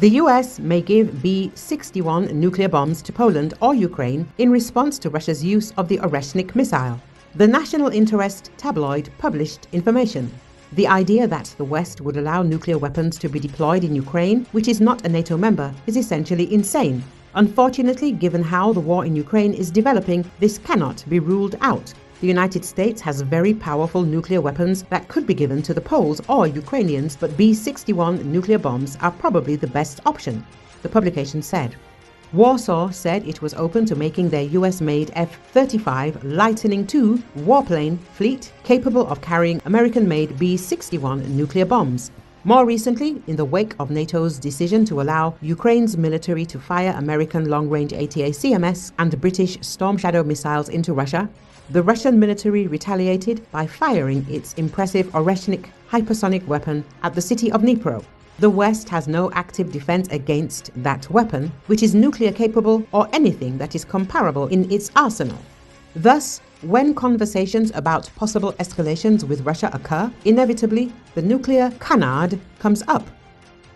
The US may give B-61 nuclear bombs to Poland or Ukraine in response to Russia's use of the Oreshnik missile. The national interest tabloid published information. The idea that the West would allow nuclear weapons to be deployed in Ukraine, which is not a NATO member, is essentially insane. Unfortunately, given how the war in Ukraine is developing, this cannot be ruled out. The United States has very powerful nuclear weapons that could be given to the Poles or Ukrainians, but B-61 nuclear bombs are probably the best option, the publication said. Warsaw said it was open to making their US-made F-35 Lightning II warplane fleet capable of carrying American-made B-61 nuclear bombs. More recently, in the wake of NATO's decision to allow Ukraine's military to fire American long-range ATACMS and British Storm Shadow missiles into Russia, the Russian military retaliated by firing its impressive Oreshnik hypersonic weapon at the city of Dnipro. The West has no active defense against that weapon, which is nuclear capable or anything that is comparable in its arsenal. Thus, when conversations about possible escalations with Russia occur, inevitably the nuclear canard comes up,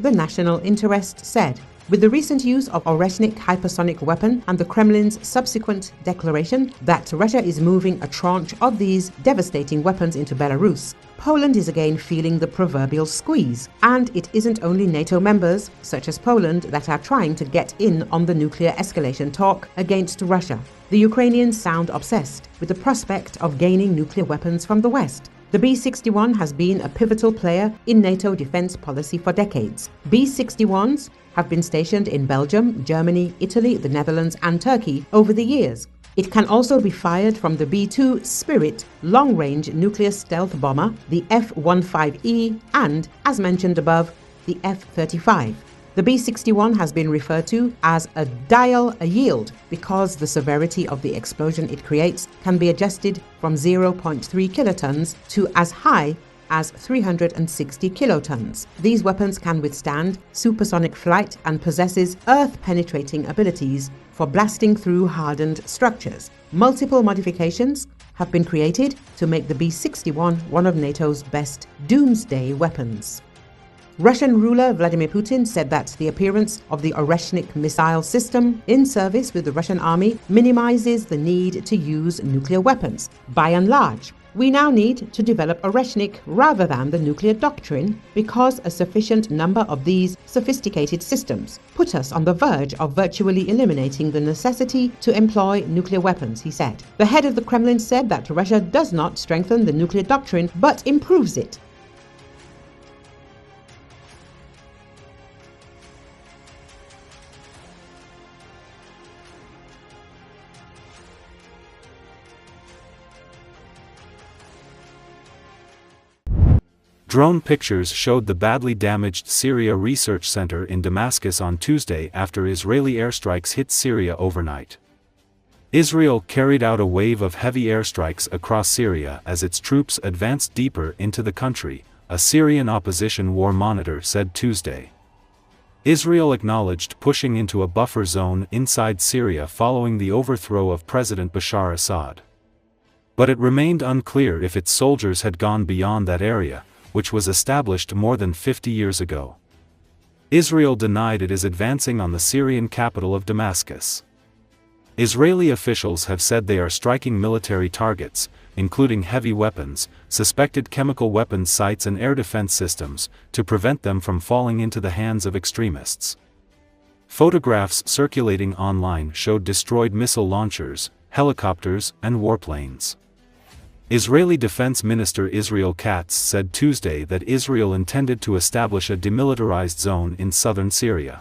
the national interest said. With the recent use of Oreshnik hypersonic weapon and the Kremlin's subsequent declaration that Russia is moving a tranche of these devastating weapons into Belarus, Poland is again feeling the proverbial squeeze. And it isn't only NATO members, such as Poland, that are trying to get in on the nuclear escalation talk against Russia. The Ukrainians sound obsessed with the prospect of gaining nuclear weapons from the West. The B-61 has been a pivotal player in NATO defense policy for decades. B-61s have been stationed in Belgium, Germany, Italy, the Netherlands, and Turkey over the years. It can also be fired from the B-2 Spirit long-range nuclear stealth bomber, the F-15E, and, as mentioned above, the F-35. The B-61 has been referred to as a dial-a-yield because the severity of the explosion it creates can be adjusted from 0.3 kilotons to as high as 360 kilotons. These weapons can withstand supersonic flight and possesses earth-penetrating abilities for blasting through hardened structures. Multiple modifications have been created to make the B-61 one of NATO's best doomsday weapons. Russian ruler Vladimir Putin said that the appearance of the Oreshnik missile system in service with the Russian army minimizes the need to use nuclear weapons. By and large, we now need to develop Oreshnik rather than the nuclear doctrine because a sufficient number of these sophisticated systems put us on the verge of virtually eliminating the necessity to employ nuclear weapons, he said. The head of the Kremlin said that Russia does not strengthen the nuclear doctrine but improves it. Drone pictures showed the badly damaged Syria Research Center in Damascus on Tuesday after Israeli airstrikes hit Syria overnight. Israel carried out a wave of heavy airstrikes across Syria as its troops advanced deeper into the country, a Syrian opposition war monitor said Tuesday. Israel acknowledged pushing into a buffer zone inside Syria following the overthrow of President Bashar Assad. But it remained unclear if its soldiers had gone beyond that area, which was established more than 50 years ago. Israel denied it is advancing on the Syrian capital of Damascus. Israeli officials have said they are striking military targets, including heavy weapons, suspected chemical weapons sites and air defense systems, to prevent them from falling into the hands of extremists. Photographs circulating online showed destroyed missile launchers, helicopters, and warplanes. Israeli Defense Minister Israel Katz said Tuesday that Israel intended to establish a demilitarized zone in southern Syria.